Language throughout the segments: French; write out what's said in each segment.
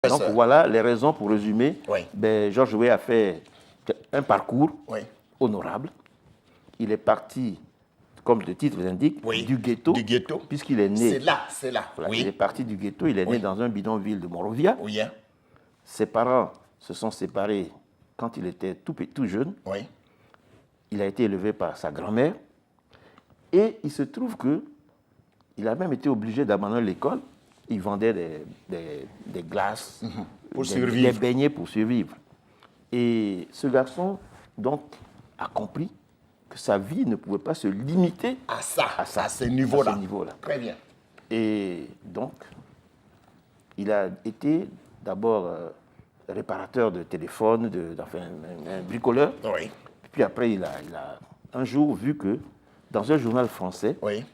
Donc voilà les raisons pour résumer. Oui. Georges Weah a fait un parcours Oui. honorable. Il est parti, comme le titre l'indique, Oui. du ghetto. Du ghetto. Puisqu'il est né. C'est là. Voilà, Oui. il est parti du ghetto, il est né dans un bidonville de Monrovia. Oui. Ses parents se sont séparés quand il était tout jeune. Oui. Il a été élevé par sa grand-mère. Et il se trouve qu'il a même été obligé d'abandonner l'école. Il vendait des glaces, Pour survivre. des beignets pour survivre. Et ce garçon, donc, a compris que sa vie ne pouvait pas se limiter à ce niveau-là. niveau-là. Très bien. Et donc, il a été d'abord réparateur de téléphone, un bricoleur. Oui. Puis après, il a un jour vu que dans un journal français, oui.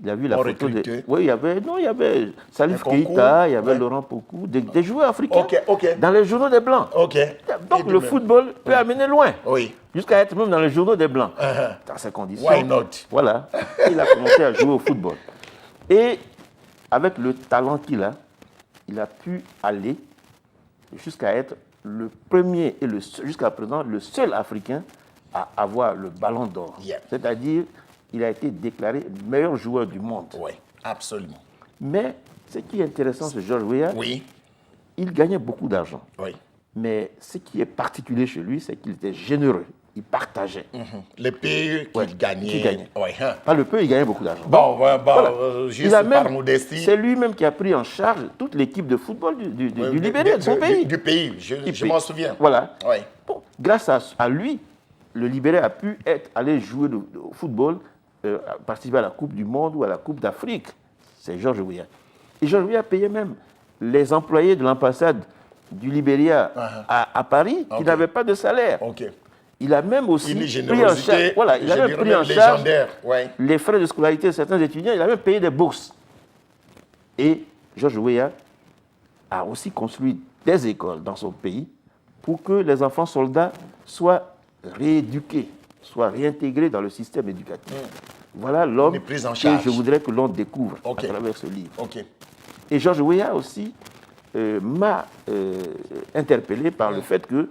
il a vu la photo de... Oui, il y avait Salif Keïta, il y avait Laurent Pokou, des joueurs africains dans les journaux des Blancs. Donc le football peut amener loin, jusqu'à être même dans les journaux des Blancs, dans ces conditions. Why not? Voilà, il a commencé à jouer au football. Et avec le talent qu'il a, il a pu aller jusqu'à être le premier et jusqu'à présent le seul Africain à avoir le ballon d'or. C'est-à-dire, il a été déclaré meilleur joueur du monde. Oui, absolument. Mais ce qui est intéressant sur Georges Weah, oui. il gagnait beaucoup d'argent. Oui. Mais ce qui est particulier chez lui, c'est qu'il était généreux. Il partageait. Les pays qu'il gagnait. Oui. Pas le peu, il gagnait beaucoup d'argent. Juste par modestie. C'est lui-même qui a pris en charge toute l'équipe de football du Libéria, de son pays. Du pays, je m'en souviens. Voilà. Oui. Bon, grâce à lui, le Libéria a pu aller jouer au football, participer à la Coupe du Monde ou à la Coupe d'Afrique. C'est Georges Weah. Et Georges Weah payait même les employés de l'ambassade du Libéria à Paris qui n'avaient pas de salaire. Il a même aussi pris en charge, les frais de scolarité de certains étudiants. Il a même payé des bourses. Et Georges Weah a aussi construit des écoles dans son pays pour que les enfants soldats soient rééduqués, soient réintégrés dans le système éducatif. Voilà l'homme que je voudrais que l'on découvre à travers ce livre. Et Georges Weah aussi m'a interpellé par le fait que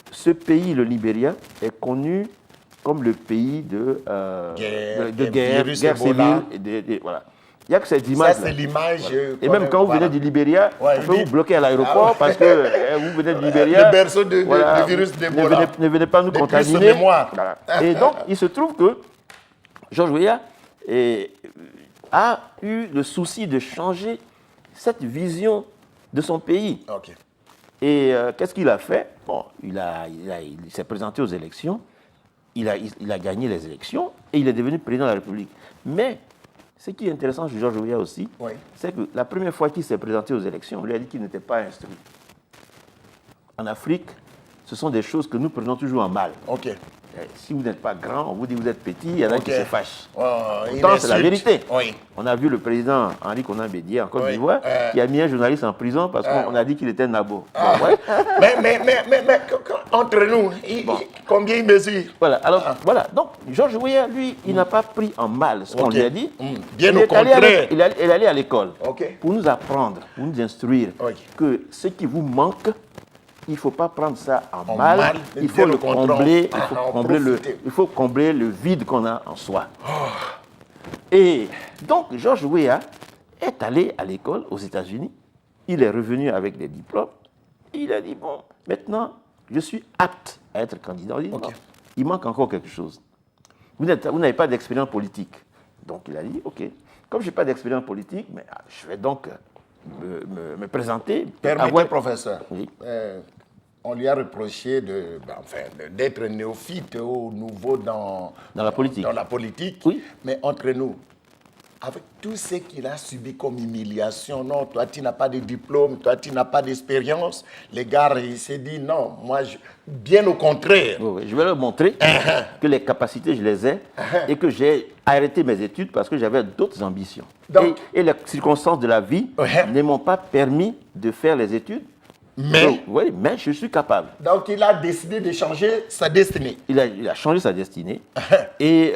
ce pays, le Libéria, est connu comme le pays de guerre civile. Voilà. Il n'y a que cette image. Ça, c'est l'image. Et même quand vous venez du Libéria, on peut vous bloquer à l'aéroport parce que vous venez du Libéria. Le berceau du virus d'Ebola. Ne venez pas nous contaminer. Voilà. Et donc, il se trouve que Georges Weah a eu le souci de changer cette vision de son pays. Et qu'est-ce qu'il a fait? Bon, il s'est présenté aux élections, il a gagné les élections et il est devenu président de la République. Mais ce qui est intéressant chez Georges Weah aussi, c'est que la première fois qu'il s'est présenté aux élections, on lui a dit qu'il n'était pas instruit. En Afrique, ce sont des choses que nous prenons toujours en mal. Si vous n'êtes pas grand, on vous dit que vous êtes petit, il y en a qui se fâchent. Pourtant, c'est la vérité. On a vu le président Henri Konan Bédié en Côte d'Ivoire qui a mis un journaliste en prison parce qu'on a dit qu'il était nabo. Mais entre nous, combien il mesure? Voilà. Alors, voilà. Donc, Georges Weah, lui, il n'a pas pris en mal ce qu'on lui a dit. Bien au contraire. Il est allé à l'école pour nous apprendre, pour nous instruire que ce qui vous manque, il ne faut pas prendre ça en mal, il faut le combler, il faut combler le vide qu'on a en soi. Et donc, Georges Weah est allé à l'école aux États-Unis, il est revenu avec des diplômes, il a dit, bon, maintenant, je suis apte à être candidat. Il dit, non, il manque encore quelque chose. Vous n'avez pas d'expérience politique. Donc, il a dit, OK, comme je n'ai pas d'expérience politique, mais je vais donc me présenter. Permettez, professeur. On lui a reproché d'être néophyte ou nouveau dans la politique. Mais entre nous, avec tout ce qu'il a subi comme humiliation, non, toi tu n'as pas de diplôme, toi tu n'as pas d'expérience, les gars, il s'est dit non, moi, bien au contraire. Je vais leur montrer que les capacités, je les ai et que j'ai arrêté mes études parce que j'avais d'autres ambitions. Et les circonstances de la vie ne m'ont pas permis de faire les études. Mais je suis capable. Donc, il a décidé de changer sa destinée. Il a changé sa destinée. Et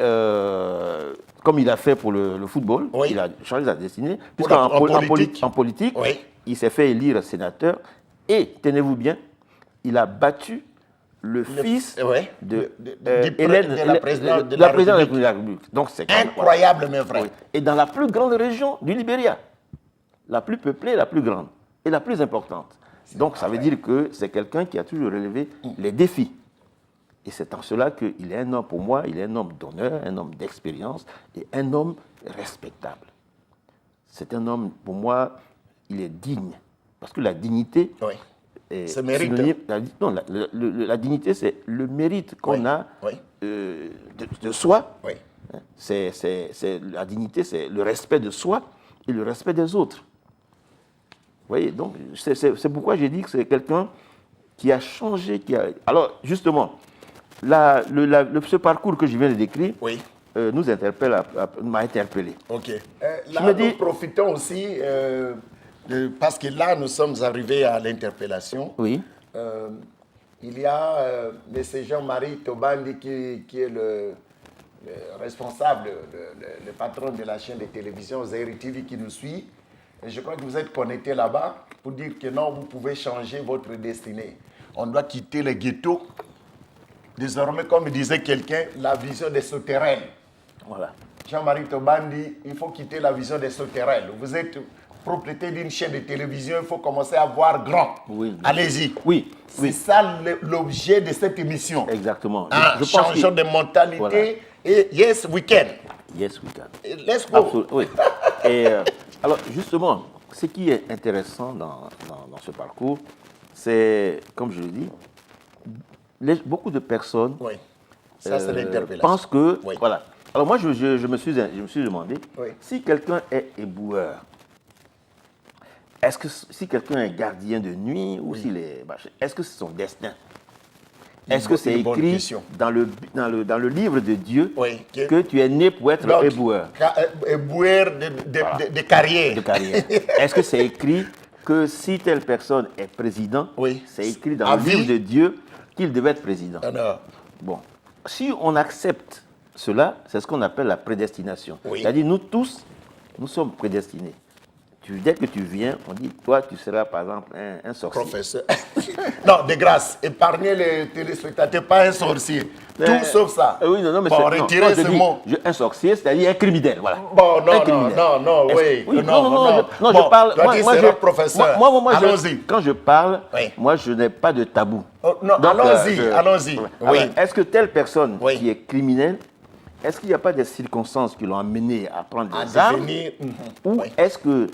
comme il a fait pour le football, il a changé sa destinée. En politique, il s'est fait élire sénateur et, tenez-vous bien, il a battu le fils de la présidente de la République. Donc c'est incroyable, mais vrai. Oui. Et dans la plus grande région du Libéria, la plus peuplée, la plus grande et la plus importante. Donc ça veut dire que c'est quelqu'un qui a toujours relevé les défis. Et c'est en cela qu'il est un homme, pour moi, il est un homme d'honneur, un homme d'expérience et un homme respectable. C'est un homme, pour moi, il est digne. Parce que la dignité, c'est mérite. La dignité, c'est le mérite qu'on a de soi. La dignité, c'est le respect de soi et le respect des autres. Vous voyez, donc c'est pourquoi j'ai dit que c'est quelqu'un qui a changé. Alors, justement, ce parcours que je viens de décrire nous interpelle, m'a interpellé. OK. Là, nous profitons aussi... parce que là, nous sommes arrivés à l'interpellation. Oui. Il y a M. Jean-Marie Tobandi qui est le responsable, le patron de la chaîne de télévision Zaïre TV qui nous suit. Et je crois que vous êtes connecté là-bas pour dire que non, vous pouvez changer votre destinée. On doit quitter les ghettos. Désormais, comme disait quelqu'un, la vision des souterrains. Voilà. Jean-Marie Tobandi, il faut quitter la vision des souterrains. Vous êtes propriété d'une chaîne de télévision, il faut commencer à voir grand. Oui. Allez-y. Oui. C'est ça l'objet de cette émission. Exactement. Changeons de mentalité et yes, we can. Yes, we can. Let's go. Oui. Et alors, justement, ce qui est intéressant dans ce parcours, c'est, comme je l'ai dit, beaucoup de personnes pensent que... Voilà. Alors moi, je me suis demandé, si quelqu'un est éboueur, est-ce que si quelqu'un est gardien de nuit ou s'il est... Est-ce que c'est son destin? Est-ce que c'est écrit dans le livre de Dieu que tu es né pour être éboueur? Éboueur de carrière. De carrière. Est-ce que c'est écrit que si telle personne est président, c'est écrit dans le livre de Dieu qu'il devait être président? Bon, si on accepte cela, c'est ce qu'on appelle la prédestination. C'est-à-dire, nous tous, nous sommes prédestinés. Dès que tu viens, on dit, toi, tu seras, par exemple, un sorcier. Professeur. Non, de grâce, épargnez les téléspectateurs, pas un sorcier. Tout sauf ça. Oui, non, mais bon, retirez ce mot. Un sorcier, c'est-à-dire un criminel, voilà. Bon, non, je parle... Toi, tu seras professeur. Allons-y. Quand je parle, moi, je n'ai pas de tabou. Allons-y. Est-ce que telle personne qui est criminelle, est-ce qu'il n'y a pas des circonstances qui l'ont amené à prendre des armes? Ou est-ce que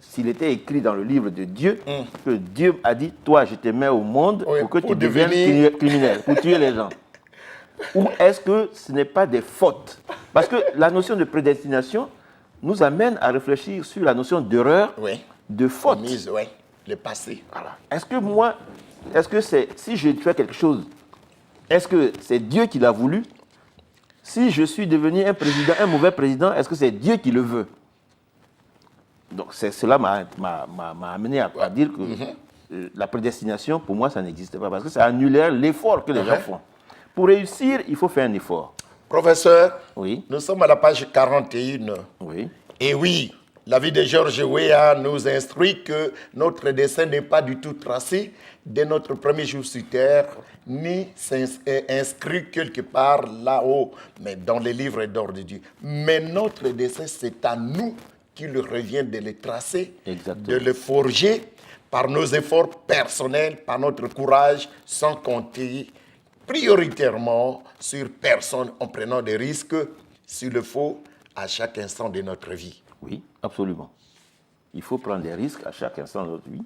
s'il était écrit dans le livre de Dieu, que Dieu a dit, toi, je te mets au monde pour que tu deviennes criminel, pour tuer les gens? Ou est-ce que ce n'est pas des fautes? Parce que la notion de prédestination nous amène à réfléchir sur la notion d'erreur, de faute. Le passé. Voilà. Est-ce que si je fais quelque chose, est-ce que c'est Dieu qui l'a voulu? Si je suis devenu un mauvais président, est-ce que c'est Dieu qui le veut? Donc cela m'a amené à dire que la prédestination, pour moi, ça n'existe pas, parce que ça annule l'effort que les gens font. Pour réussir, il faut faire un effort. Professeur, nous sommes à la page 41. Et oui, la vie de George Weah nous instruit que notre destin n'est pas du tout tracé dès notre premier jour sur terre, ni inscrit quelque part là-haut, mais dans les livres d'or de Dieu. Mais notre destin, c'est à nous qu'il revient de le tracer, de le forger par nos efforts personnels, par notre courage, sans compter prioritairement sur personne en prenant des risques, s'il le faut, à chaque instant de notre vie. Oui, absolument. Il faut prendre des risques à chaque instant de notre vie.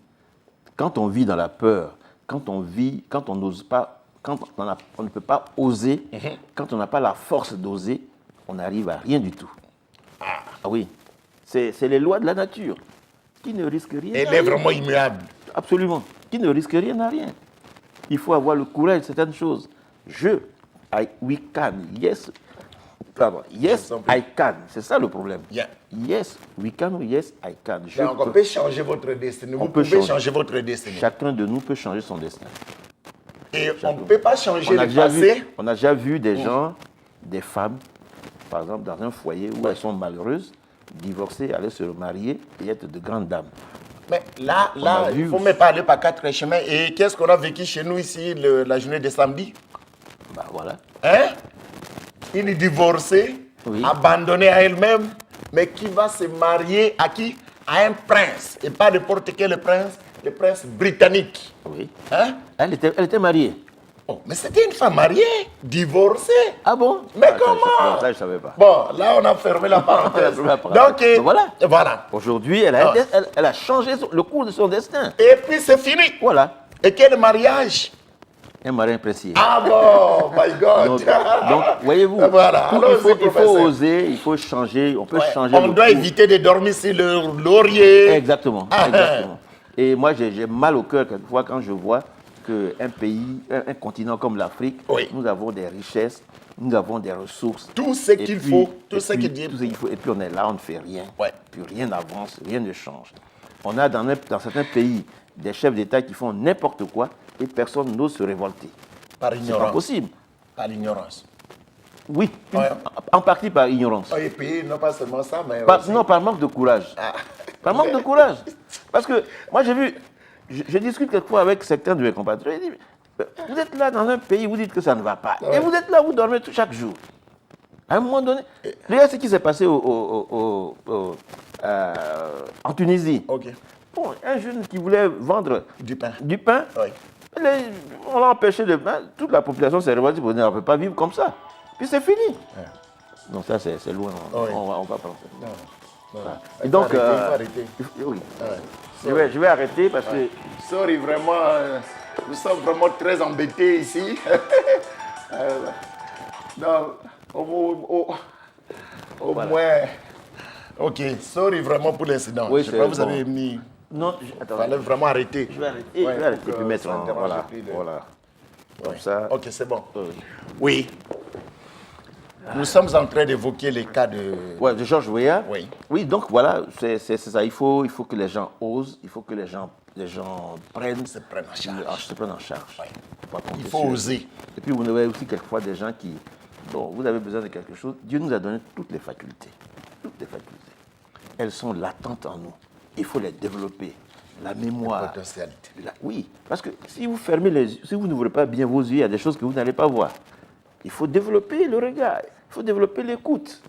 Quand on vit dans la peur, quand on n'ose pas, quand on ne peut pas oser, quand on n'a pas la force d'oser, on n'arrive à rien du tout. Ah oui, c'est les lois de la nature. Qui ne risque rien. Elle est vraiment immuable. Absolument. Qui ne risque rien n'a rien. Il faut avoir le courage de certaines choses. We can, yes. Yes, I can. C'est ça le problème. Yes, we can, yes, I can. Donc on peut changer votre destinée. Vous pouvez changer votre destinée. Chacun de nous peut changer son destin. Et on ne peut pas changer le passé. On a déjà vu des gens, des femmes, par exemple, dans un foyer où elles sont malheureuses, divorcer, aller se marier et être de grandes dames. Mais là, il faut même pas aller par 4 chemins. Et qu'est-ce qu'on a vécu chez nous ici la journée de samedi? Bah voilà. Hein? Une divorcée, abandonnée à elle-même, mais qui va se marier à qui? À un prince. Et pas n'importe quel prince, le prince britannique. Oui. Hein? Elle était mariée. Oh, mais c'était une femme mariée, divorcée. Ah bon? Mais comment? Non, ça, je ne savais pas. Bon, là, on a fermé la parenthèse. Donc, voilà. Aujourd'hui, elle a changé le cours de son destin. Et puis, c'est fini. Voilà. Et quel mariage? Un mari apprécié. Ah bon, my God. Donc voyez-vous, voilà. il faut oser, il faut changer, on peut changer. On doit éviter de dormir sur le laurier. Exactement, exactement. Et moi, j'ai mal au cœur quelquefois quand je vois qu'un pays, un continent comme l'Afrique, nous avons des richesses, nous avons des ressources. Tout ce qu'il faut, tout ce qu'il faut. Et puis on est là, on ne fait rien. Puis rien n'avance, rien ne change. On a dans certains pays des chefs d'État qui font n'importe quoi et personne n'ose se révolter. Par ignorance. C'est pas possible. Par l'ignorance. Oui, en partie par ignorance. Et puis, non pas seulement ça, mais non, par manque de courage. Par manque de courage. Parce que moi, j'ai vu, je discute quelquefois avec certains de mes compatriotes, je dis, vous êtes là dans un pays, vous dites que ça ne va pas. Et vous êtes là, vous dormez chaque jour. À un moment donné, regardez ce qui s'est passé en Tunisie. Bon, un jeune qui voulait vendre du pain, on l'a empêché de pain. Toute la population s'est révoltée pour dire on ne peut pas vivre comme ça. Puis c'est fini. Donc ça, c'est loin. On va prendre ça. Voilà. Et donc, il faut arrêter. Oui. Je vais arrêter parce que... Sorry, vraiment, nous sommes vraiment très embêtés ici. Donc, au moins... Ok, sorry vraiment pour l'incident. Oui, je crois que vous avez mis... Non, il fallait vraiment arrêter. Je vais arrêter, puis mettre voilà. Comme ça. Ok, c'est bon. Oui. Nous sommes en train d'évoquer les cas de... de Georges Weah. Oui, donc voilà, c'est ça. Il faut que les gens osent, il faut que les gens se prennent en charge. Il faut oser. Et puis vous avez aussi quelquefois des gens qui... Bon, vous avez besoin de quelque chose. Dieu nous a donné toutes les facultés. Toutes les facultés. Elles sont latentes en nous. Il faut les développer. La mémoire. La potentialité. Oui, parce que si vous fermez les yeux, si vous n'ouvrez pas bien vos yeux, il y a des choses que vous n'allez pas voir. Il faut développer le regard, il faut développer l'écoute.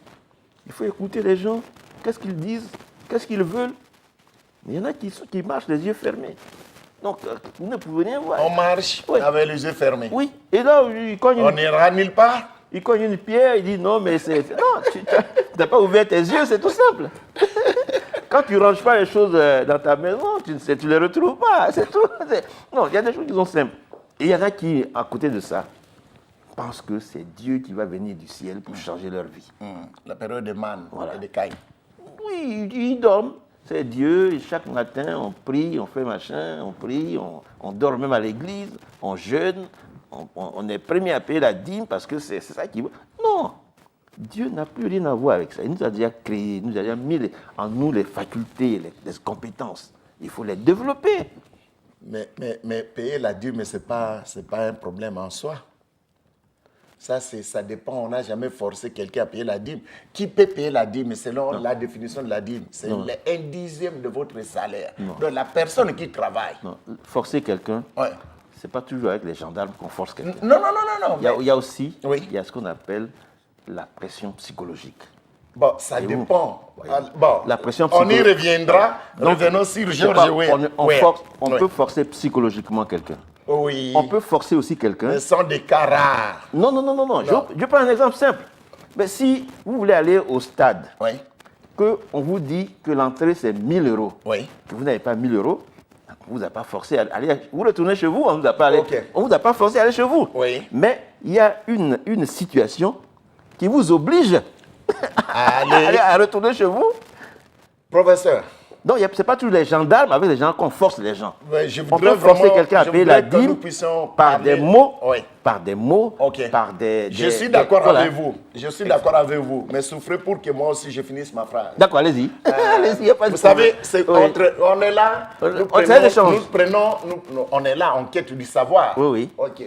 Il faut écouter les gens, qu'est-ce qu'ils disent, qu'est-ce qu'ils veulent. Mais il y en a qui marchent les yeux fermés. Donc, vous ne pouvez rien voir. On marche avec les yeux fermés. Oui, et là, on n'ira nulle part. Il cogne une pierre, il dit non, mais c'est... Non, tu n'as pas ouvert tes yeux, c'est tout simple. Quand tu ne ranges pas les choses dans ta maison, tu ne les retrouves pas, c'est tout. Non, il y a des choses qui sont simples. Et il y en a qui, à côté de ça, pensent que c'est Dieu qui va venir du ciel pour changer leur vie. La période de manne et de caille. Oui, ils dorment. C'est Dieu, et chaque matin, on prie, on fait machin, on prie, on dort même à l'église, on jeûne, on est premier à payer la dîme parce que c'est ça qui... Non, Dieu n'a plus rien à voir avec ça. Il nous a déjà créé, il nous a déjà mis en nous les facultés, les compétences. Il faut les développer. Mais payer la dîme, ce n'est pas un problème en soi. Ça dépend, on n'a jamais forcé quelqu'un à payer la dîme. Qui peut payer la dîme selon la définition de la dîme? C'est un dixième de votre salaire. Donc la personne qui travaille. Non. Forcer quelqu'un, ce n'est pas toujours avec les gendarmes qu'on force quelqu'un. Non. Il y a aussi il y a ce qu'on appelle la pression psychologique. Bon, ça dépend. Bon, la pression on y reviendra. Revenons sur Georges Weah. On peut forcer psychologiquement quelqu'un. Oui. On peut forcer aussi quelqu'un. Mais sans des cas rares. Non. Je prends un exemple simple. Mais si vous voulez aller au stade, qu'on vous dit que l'entrée c'est 1 000 €, que vous n'avez pas 1 000 €, on ne vous a pas forcé à aller. Vous retournez chez vous, on ne vous a pas vous a pas forcé à aller chez vous. Mais il y a une situation qui vous oblige à retourner chez vous. Professeur. Donc, ce n'est pas tous les gendarmes avec les gens qu'on force les gens. On peut forcer quelqu'un à payer la dîme par des mots, par des... Je suis d'accord avec vous. Je suis d'accord avec vous. Mais souffrez pour que moi aussi je finisse ma phrase. D'accord, allez-y. Allez-y, vous savez, on est là, on est là en quête du savoir. Oui. Ok.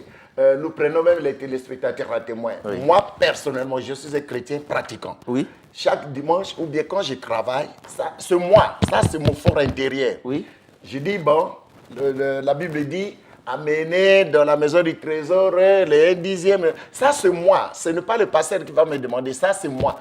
Nous prenons même les téléspectateurs à témoin. Moi, personnellement, je suis un chrétien pratiquant. Chaque dimanche, ou bien quand je travaille, c'est moi. Ça, c'est mon fort intérieur. Je dis, bon, la Bible dit, amener dans la maison du trésor les 1/10. Ça, c'est moi. Ce n'est pas le pasteur qui va me demander, ça, c'est moi.